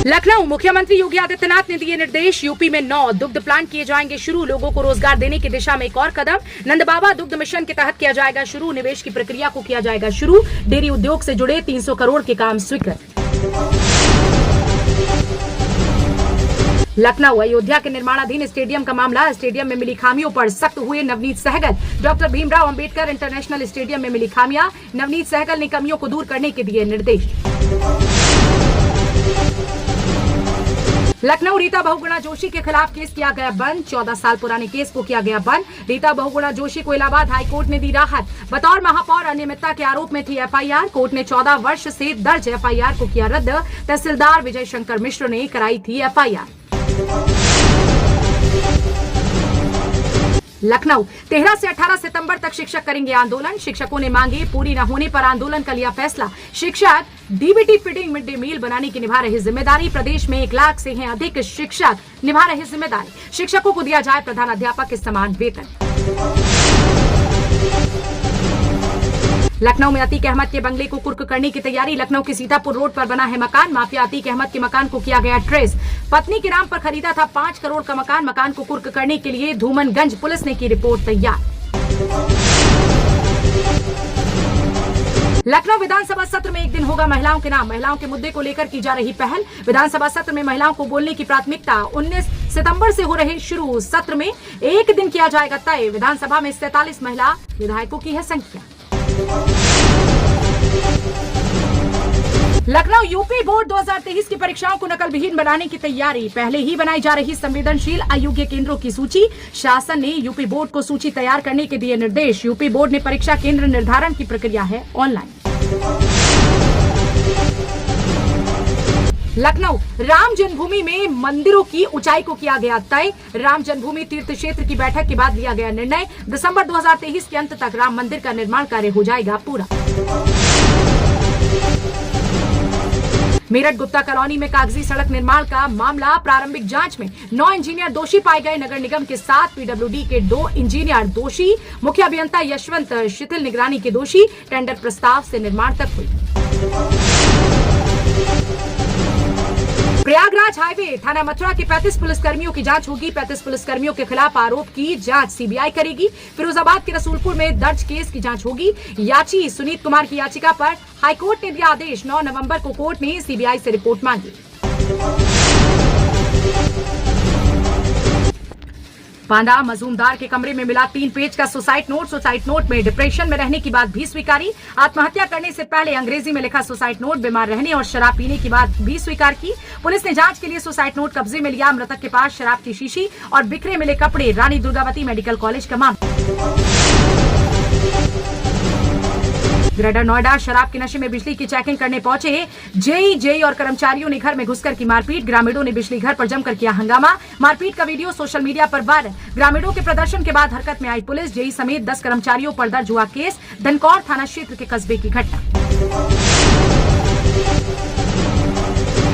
लखनऊ मुख्यमंत्री योगी आदित्यनाथ ने दिए निर्देश। यूपी में 9 दुग्ध प्लांट किए जाएंगे शुरू। लोगों को रोजगार देने की दिशा में एक और कदम। नंदबाबा दुग्ध मिशन के तहत किया जाएगा शुरू। निवेश की प्रक्रिया को किया जाएगा शुरू। डेयरी उद्योग से जुड़े 300 करोड़ के काम स्वीकृत। लखनऊ अयोध्या के निर्माणाधीन स्टेडियम का मामला। स्टेडियम में मिली खामियों पर सख्त हुए Navneet Sehgal. Doctor Bhimrao Ambedkar international stadium में मिली खामियां। नवनीत सहगल ने कमियों को दूर करने के दिए निर्देश। लखनऊ रीता बहुगुणा जोशी के खिलाफ केस किया गया बंद। 14 साल पुराने केस को किया गया बंद। रीता बहुगुणा जोशी को इलाहाबाद हाईकोर्ट ने दी राहत। बतौर महापौर अनियमितता के आरोप में थी एफआईआर। कोर्ट ने 14 वर्ष से दर्ज एफआईआर को किया रद्द। तहसीलदार विजय शंकर मिश्र ने कराई थी एफआईआर। लखनऊ 13 से 18 सितंबर तक शिक्षक करेंगे आंदोलन। शिक्षकों ने मांगे पूरी न होने पर आंदोलन का लिया फैसला। शिक्षक DBT feeding mid day meal बनाने की निभा रही जिम्मेदारी। प्रदेश में 1 लाख से हैं अधिक शिक्षक निभा रहे जिम्मेदारी। शिक्षकों को दिया जाए प्रधानाध्यापक के समान वेतन। लखनऊ में अतीक अहमद के बंगले को कुर्क करने की तैयारी। लखनऊ के सीतापुर रोड पर बना है मकान। माफिया अतीक अहमद के मकान को किया गया ट्रेस। पत्नी के नाम पर खरीदा था 5 करोड़ का मकान। मकान को कुर्क करने के लिए धूमनगंज पुलिस ने की रिपोर्ट तैयार। लखनऊ विधानसभा सत्र में एक दिन होगा महिलाओं के नाम। महिलाओं के मुद्दे को लेकर की जा रही पहल। विधानसभा सत्र में महिलाओं को बोलने की प्राथमिकता। 19 सितंबर से हो रहे शुरू सत्र में एक दिन किया जाएगा तय। विधानसभा में 47 महिला विधायकों की है संख्या। लखनऊ यूपी बोर्ड 2023 की परीक्षाओं को नकल विहीन बनाने की तैयारी। पहले ही बनाई जा रही संवेदनशील अयोग्य केंद्रों की सूची। शासन ने यूपी बोर्ड को सूची तैयार करने के दिए निर्देश। यूपी बोर्ड ने परीक्षा केंद्र निर्धारण की प्रक्रिया है ऑनलाइन। लखनऊ राम जन्मभूमि में मंदिरों की ऊंचाई को किया गया तय। राम जन्मभूमि तीर्थ क्षेत्र की बैठक के बाद लिया गया निर्णय। दिसंबर 2023 के अंत तक राम मंदिर का निर्माण कार्य हो जाएगा पूरा। मेरठ गुप्ता कॉलोनी में कागजी सड़क निर्माण का मामला। प्रारंभिक जांच में 9 इंजीनियर दोषी पाए गए। नगर निगम के 7 पीडब्ल्यूडी के 2 इंजीनियर दोषी। मुख्य अभियंता यशवंत शिथिल निगरानी के दोषी। टेंडर प्रस्ताव से निर्माण तक हुई। प्रयागराज हाईवे थाना मथुरा के 35 पुलिसकर्मियों की जांच होगी। 35 पुलिसकर्मियों के खिलाफ आरोप की जांच सीबीआई करेगी। फिरोजाबाद के रसूलपुर में दर्ज केस की जांच होगी। याची सुनीत कुमार की याचिका पर हाईकोर्ट ने दिया आदेश। 9 नवंबर को कोर्ट ने सीबीआई से रिपोर्ट मांगी। बांदा मजूमदार के कमरे में मिला 3 पेज का सुसाइड नोट। सुसाइड नोट में डिप्रेशन में रहने की बात भी स्वीकारी। आत्महत्या करने से पहले अंग्रेजी में लिखा सुसाइड नोट। बीमार रहने और शराब पीने की बात भी स्वीकार की। पुलिस ने जांच के लिए सुसाइड नोट कब्जे में लिया। मृतक के पास शराब की शीशी और बिखरे मिले कपड़े। रानी दुर्गावती मेडिकल कॉलेज का मामला। ग्रेटर नोएडा शराब के नशे में बिजली की चेकिंग करने पहुंचे जेई और कर्मचारियों ने घर में घुसकर की मारपीट। ग्रामीणों ने बिजली घर पर जमकर किया हंगामा। मारपीट का वीडियो सोशल मीडिया पर वायरल। ग्रामीणों के प्रदर्शन के बाद हरकत में आई पुलिस। जेई समेत 10 कर्मचारियों पर दर्ज हुआ केस। धनकौर थाना क्षेत्र के कस्बे की घटना।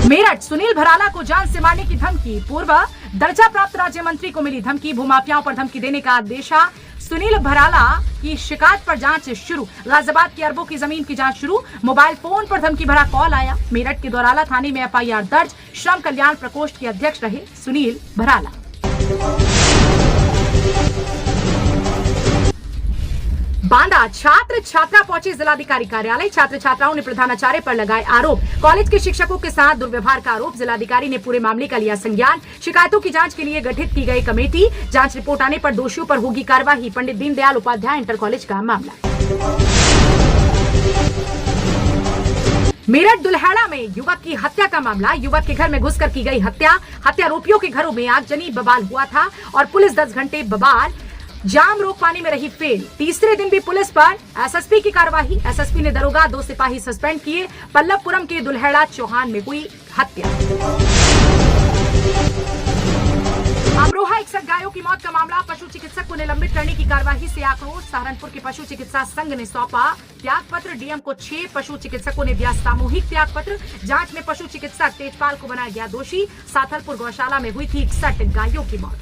मेरठ सुनील भराला को जान से मारने की धमकी। पूर्व दर्जा प्राप्त राज्य मंत्री को मिली धमकी। भूमाफियाओं पर धमकी देने का आदेश। सुनील भराला की शिकायत पर जांच शुरू। गाजियाबाद की अरबों की जमीन की जांच शुरू। मोबाइल फोन पर धमकी भरा कॉल आया। मेरठ के दोराला थाने में एफआईआर दर्ज। श्रम कल्याण प्रकोष्ठ के अध्यक्ष रहे सुनील भराला। बांदा छात्र छात्रा पहुंचे जिलाधिकारी कार्यालय। छात्र छात्राओं ने प्रधानाचार्य पर लगाए आरोप। कॉलेज के शिक्षकों के साथ दुर्व्यवहार का आरोप। जिलाधिकारी ने पूरे मामले का लिया संज्ञान। शिकायतों की जांच के लिए गठित की गई कमेटी। जांच रिपोर्ट आने पर दोषियों पर होगी कार्रवाई। पंडित दीनदयाल उपाध्याय इंटर कॉलेज का मामला। मेरठ दुल्हेड़ा में युवक की हत्या का मामला। युवक के घर में घुसकर की गई हत्या। हत्यारोपियों के घरों में आगजनी बवाल हुआ था और पुलिस 10 घंटे बवाल जाम रोक पाने में रही फेल। तीसरे दिन भी पुलिस पर एसएसपी की कार्रवाई। एसएसपी ने दरोगा 2 सिपाही सस्पेंड किए। पल्लवपुरम के दुल्हेड़ा चौहान में हुई हत्या। अमरोहा 61 गायों की मौत का मामला। पशु चिकित्सक को निलंबित करने की कार्रवाई से आक्रोश। सहारनपुर के पशु चिकित्सा संघ ने सौंपा त्याग पत्र। डीएम को 6 पशु चिकित्सकों ने दिया सामूहिक त्याग पत्र। जांच में पशु चिकित्सक तेजपाल को बनाया गया दोषी। साथलपुर गौशाला में हुई थी 61 गायों की मौत।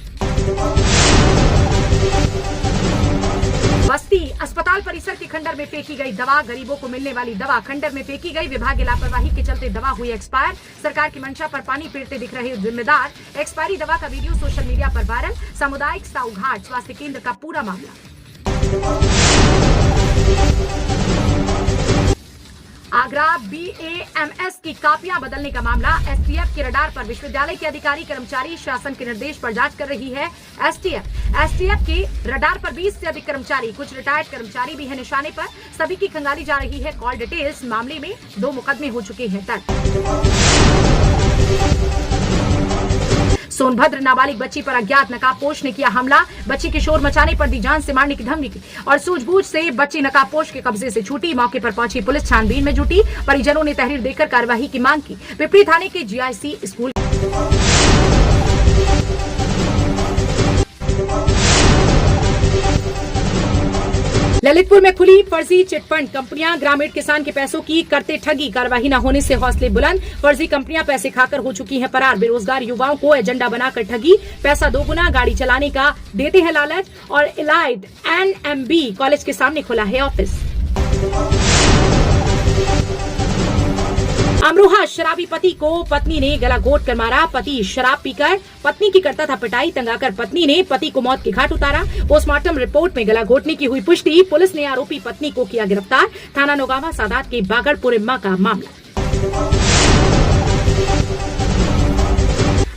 बस्ती अस्पताल परिसर के खंडर में फेंकी गई दवा, गरीबों को मिलने वाली दवा खंडर में फेंकी गई। विभाग की लापरवाही के चलते दवा हुई एक्सपायर। सरकार की मंशा पर पानी फेरते दिख रहे जिम्मेदार। एक्सपायरी दवा का वीडियो सोशल मीडिया पर वायरल। सामुदायिक साउघाट स्वास्थ्य केंद्र का पूरा मामला। आगरा BAMS की कापियां बदलने का मामला। STF के रडार पर विश्वविद्यालय के अधिकारी कर्मचारी शासन के निर्देश पर जांच कर रही है STF के रडार पर 20 से अधिक कर्मचारी, कुछ रिटायर्ड कर्मचारी भी है निशाने पर। सभी की खंगाली जा रही है कॉल डिटेल्स। मामले में 2 मुकदमे हो चुके हैं दर्ज। सोनभद्र नाबालिग बच्ची पर अज्ञात नकाबपोश ने किया हमला। बच्ची के शोर मचाने पर दी जान से मारने की धमकी और सूझबूझ से बच्ची नकाबपोश के कब्जे से छूटी। मौके पर पहुंची पुलिस छानबीन में जुटी। परिजनों ने तहरीर देकर कार्रवाई की मांग की। पिपरी थाने के GIC स्कूल ललितपुर में खुली फर्जी चिटफंड कंपनियां, ग्रामीण किसान के पैसों की करते ठगी। कार्रवाई न होने से हौसले बुलंद। फर्जी कंपनियां पैसे खाकर हो चुकी हैं फरार। बेरोजगार युवाओं को एजेंडा बनाकर ठगी। पैसा दोगुना, गाड़ी चलाने का देते हैं लालच। और इलाइड NMB कॉलेज के सामने खुला है ऑफिस। अमरोहा शराबी पति को पत्नी ने गला घोट कर मारा। पति शराब पीकर पत्नी की करता था पिटाई। तंगाकर पत्नी ने पति को मौत के घाट उतारा। पोस्टमार्टम रिपोर्ट में गला घोटने की हुई पुष्टि। पुलिस ने आरोपी पत्नी को किया गिरफ्तार। थाना नौगावा सादात के बागड़पुर इम्मा का मामला।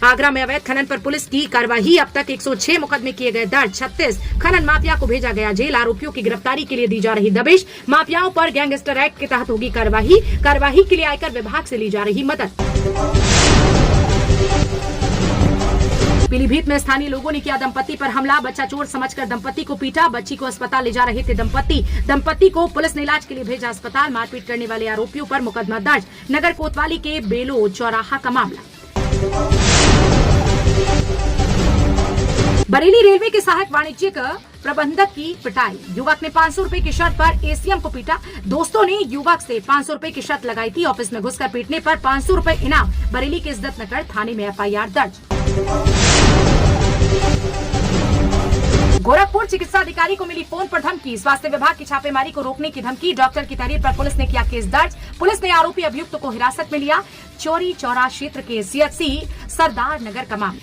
आगरा में अवैध खनन पर पुलिस की कार्रवाई। अब तक 106 मुकदमे किए गए दर्ज। 36 खनन माफिया को भेजा गया जेल। आरोपियों की गिरफ्तारी के लिए दी जा रही दबिश। माफियाओं पर गैंगस्टर एक्ट के तहत होगी कार्रवाई। कार्रवाई के लिए आयकर विभाग से ली जा रही मदद। पीलीभीत में स्थानीय लोगों ने किया दंपति पर हमला। बच्चा चोर समझकर दंपति को पीटा। बच्ची को अस्पताल ले जा रहे थे दंपति को पुलिस ने इलाज के लिए भेजा अस्पताल। मारपीट करने वाले आरोपियों पर मुकदमा दर्ज। नगर कोतवाली के बेलो चौराहा का मामला। बरेली रेलवे के सहायक वाणिज्यिक प्रबंधक की पिटाई। युवक ने 500 रुपए की शर्त पर ACM को पीटा। दोस्तों ने युवक से 500 रुपए की शर्त लगाई थी। ऑफिस में घुसकर पीटने पर 500 रुपए इनाम। बरेली के इज्जत नगर थाने में FIR दर्ज। गोरखपुर चिकित्सा अधिकारी को मिली फोन पर धमकी। स्वास्थ्य विभाग की छापेमारी को रोकने की धमकी। डॉक्टर की तहरीर पर पुलिस ने किया केस दर्ज। पुलिस ने आरोपी अभियुक्त को हिरासत में लिया। चौरी चौरा क्षेत्र के CHC सरदार नगर का मामला।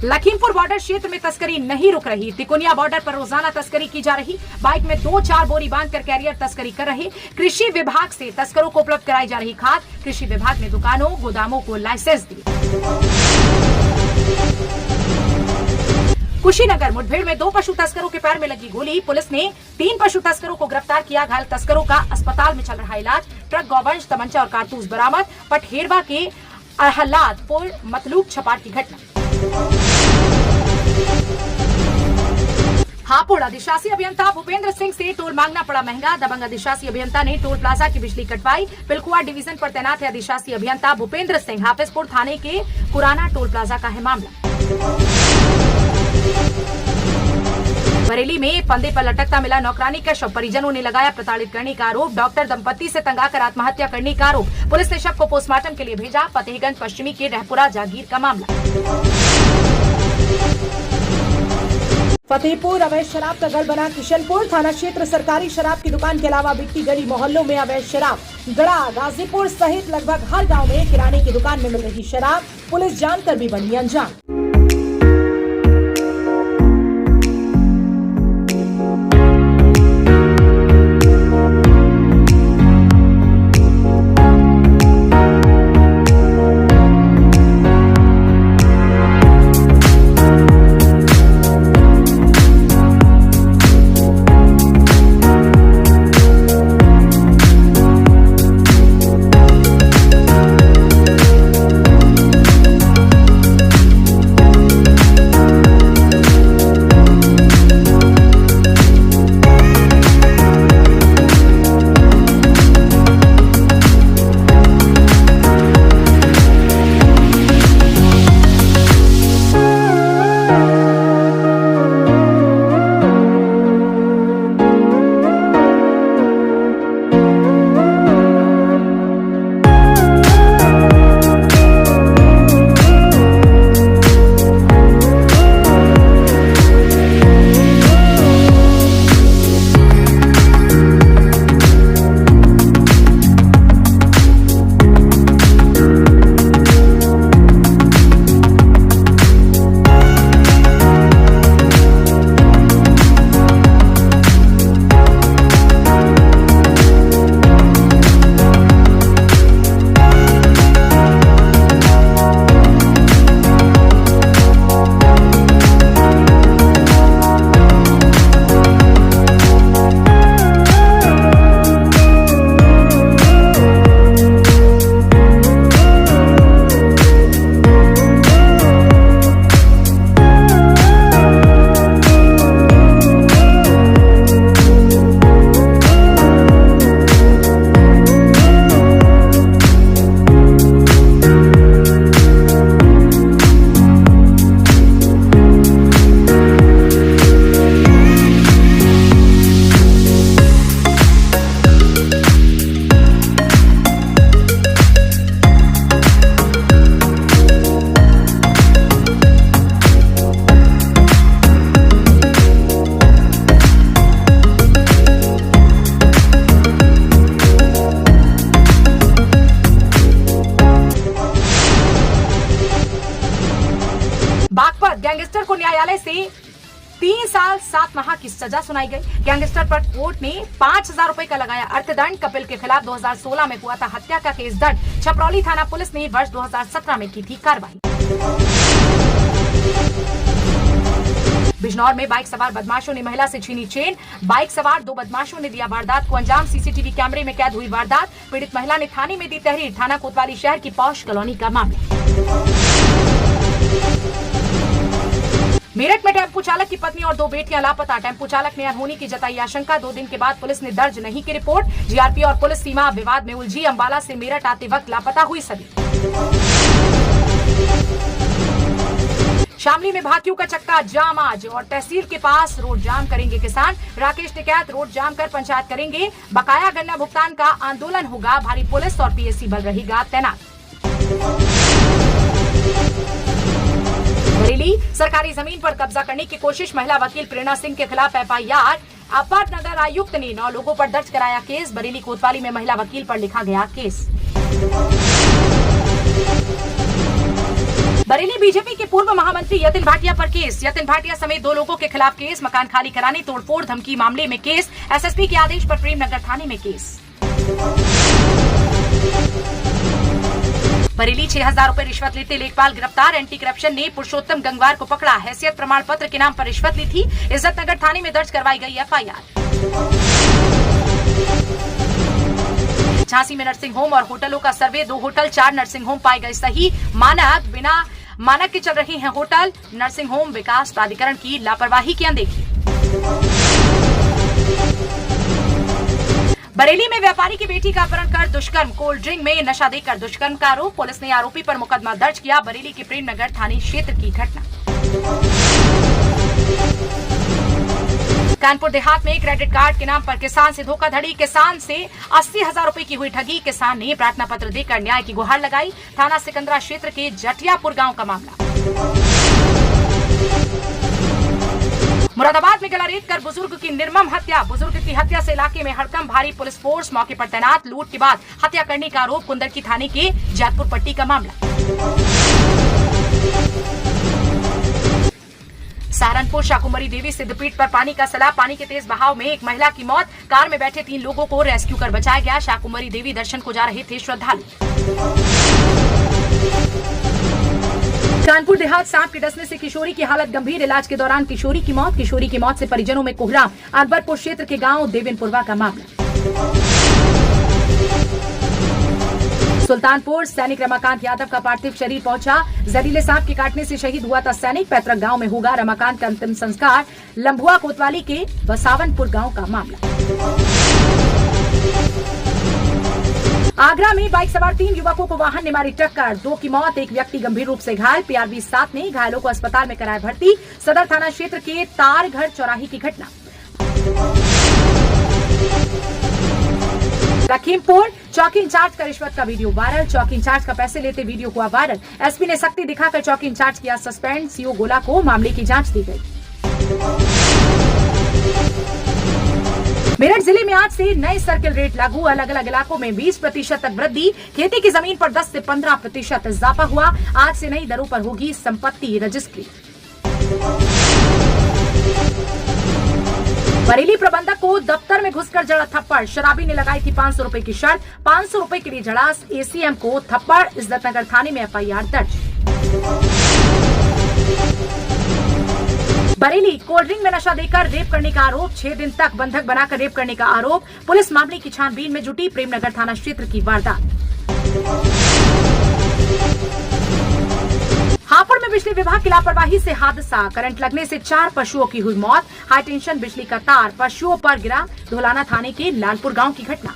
लखीमपुर बॉर्डर क्षेत्र में तस्करी नहीं रुक रही। तिकोनिया बॉर्डर पर रोजाना तस्करी की जा रही। बाइक में 2-4 बोरी बांधकर कैरियर तस्करी कर रहे। कृषि विभाग से तस्करों को उपलब्ध कराई जा रही खाद। कृषि विभाग ने दुकानों गोदामों को लाइसेंस दिए। कुशीनगर मुठभेड़ में 2 पशु तस्करों के पैर में लगी गोली। पुलिस ने 3 पशु तस्करों को गिरफ्तार किया। घायल तस्करों का अस्पताल में चल रहा इलाज। ट्रक गौवंश, तमंचा और कारतूस बरामद। पटहेरवा के अहलादपुर मतलूक छपाट की घटना। हापुड़ अधिशासी अभियंता भूपेंद्र सिंह से टोल मांगना पड़ा महंगा। दबंग अधिशासी अभियंता ने टोल प्लाजा की बिजली कटवाई। पिलकुआ डिवीजन पर तैनात है अधिशासी अभियंता भूपेंद्र सिंह। हाफिजपुर थाने के पुराना टोल प्लाजा का है मामला। बरेली में फंदे पर लटकता मिला नौकरानी का शव। परिजनों ने लगाया प्रताड़ित करने का आरोप। डॉक्टर दंपति से तंगाकर आत्महत्या करने का आरोप। पुलिस ने शव को पोस्टमार्टम के लिए भेजा। फतेहगंज पश्चिमी के रहपुरा जागीर का मामला। फतेहपुर अवैध शराब का गढ़ बना किशनपुर। थाना क्षेत्र सरकारी शराब की दुकान के अलावा बिकती गली मोहल्लों में अवैध शराब गड़ा। गाजीपुर सहित लगभग हर गांव में किराने की दुकान में मिल रही शराब। पुलिस जानकर भी बनी अनजान। 7 माह की सजा सुनाई गई। गैंगस्टर पर कोर्ट ने 5,000 रुपए का लगाया अर्थदंड। कपिल के खिलाफ 2016 में हुआ था हत्या का केस दर्ज। छपरौली थाना पुलिस ने वर्ष 2017 में की थी कार्रवाई। बिजनौर में बाइक सवार बदमाशों ने महिला से छीनी चेन। बाइक सवार 2 बदमाशों ने दिया वारदात को अंजाम। सीसीटीवी कैमरे में कैद हुई वारदात। पीड़ित महिला ने थाने में दी तहरीर। थाना कोतवाली शहर की पौष कॉलोनी का मामला। मेरठ में टेम्पो चालक की पत्नी और 2 बेटियां लापता। टेम्पो चालक ने अनहोनी की जताई आशंका। 2 दिन के बाद पुलिस ने दर्ज नहीं की रिपोर्ट। जीआरपी और पुलिस सीमा विवाद में उलझी। अंबाला से मेरठ आते वक्त लापता हुई सभी। शामली में भाकियों का चक्का जाम आज और तहसील के पास रोड जाम करेंगे किसान। राकेश टिकैत रोड जाम कर पंचायत करेंगे। बकाया गन्ना भुगतान का आंदोलन होगा। भारी पुलिस और पीएससी बल रहेगा तैनात। बरेली सरकारी जमीन पर कब्जा करने की कोशिश। महिला वकील प्रेरणा सिंह के खिलाफ एफआईआर। अपर नगर आयुक्त ने 9 लोगों पर दर्ज कराया केस। बरेली कोतवाली में महिला वकील पर लिखा गया केस। बरेली बीजेपी के पूर्व महामंत्री यतिन भाटिया पर केस। यतिन भाटिया समेत 2 लोगों के खिलाफ केस। मकान खाली कराने, तोड़फोड़, धमकी मामले में केस। एसएसपी के आदेश पर प्रेमनगर थाने में केस। बरेली 6,000 रुपए रिश्वत लेते लेखपाल गिरफ्तार। एंटी करप्शन ने पुरुषोत्तम गंगवार को पकड़ा। हैसियत प्रमाण पत्र के नाम पर रिश्वत ली थी। इज्जतनगर थाने में दर्ज करवाई गई एफआईआर। झांसी में नर्सिंग होम और होटलों का सर्वे। 2 होटल 4 नर्सिंग होम पाए गए सही। बिना मानक के चल रहे हैं होटल। नर्सिंग होम विकास प्राधिकरण की लापरवाही की अनदेखी। बरेली में व्यापारी की बेटी का अपहरण कर दुष्कर्म। कोल्ड ड्रिंक में नशा देकर दुष्कर्म का आरोप। पुलिस ने आरोपी पर मुकदमा दर्ज किया। बरेली के प्रेमनगर थाने क्षेत्र की घटना। कानपुर देहात में क्रेडिट कार्ड के नाम पर किसान से धोखाधड़ी। किसान से 80,000 रुपए की हुई ठगी। किसान ने प्रार्थना पत्र देकर न्याय की गुहार लगाई। थाना सिकंदरा क्षेत्र के जटियापुर गांव का मामला। मुरादाबाद में गला रेत कर बुजुर्ग की निर्मम हत्या। बुजुर्ग की हत्या से इलाके में हड़कंप। भारी पुलिस फोर्स मौके पर तैनात। लूट के बाद हत्या करने का आरोप। कुंदरकी थाने के जैतपुर पट्टी का मामला। सहारनपुर शाकुंभरी देवी सिद्धपीठ पर पानी का सैलाब। पानी के तेज बहाव में एक महिला की मौत। कार में बैठे 3 लोगों को रेस्क्यू कर बचाया गया। शाकुंभरी देवी दर्शन को जा रहे थे श्रद्धालु। कानपुर देहात सांप के डसने से किशोरी की हालत गंभीर। इलाज के दौरान किशोरी की मौत। किशोरी की मौत से परिजनों में कोहराम। अकबरपुर क्षेत्र के गांव देवेनपुरवा का मामला। सुल्तानपुर सैनिक रमाकांत यादव का पार्थिव शरीर पहुंचा। जहरीले सांप के काटने से शहीद हुआ था सैनिक। पैतृक गांव में होगा रमाकांत का अंतिम संस्कार। लंबुआ कोतवाली के बसावनपुर गांव का मामला। आगरा में बाइक सवार 3 युवकों को वाहन ने मारी टक्कर। 2 की मौत, एक व्यक्ति गंभीर रूप से घायल। पीआरबी 7 ने घायलों को अस्पताल में कराया भर्ती। सदर थाना क्षेत्र के तारघर चौराहे की घटना। लखीमपुर चौकी इंचार्ज का रिश्वत का वीडियो वायरल। चौकी इंचार्ज का पैसे लेते वीडियो हुआ वायरल। एसपी ने सख्ती दिखाकर चौकी इंचार्ज किया सस्पेंड। सीओ गोला को मामले की जांच दी गई। मेरठ जिले में आज से नए सर्किल रेट लागू। अलग अलग इलाकों में 20% तक वृद्धि। खेती की जमीन पर 10 से 15% इजाफा हुआ। आज से नई दरों पर होगी संपत्ति रजिस्ट्री। बरेली प्रबंधक को दफ्तर में घुसकर जड़ा थप्पड़। शराबी ने लगाई थी 500 रुपए की शर्त। 500 रुपए के लिए झड़ास। एसीएम को थप्पड़। इज्जतनगर थाने में एफआईआर दर्ज। बरेली कोल्ड ड्रिंक में नशा देकर रेप करने का आरोप। 6 दिन तक बंधक बनाकर रेप करने का आरोप। पुलिस मामले की छानबीन में जुटी। प्रेमनगर थाना क्षेत्र की वारदात। हापुड़ में बिजली विभाग की लापरवाही से हादसा। करंट लगने से 4 पशुओं की हुई मौत। हाई टेंशन बिजली का तार पशुओं पर गिरा। धोलाना थाने के लालपुर गांव की घटना।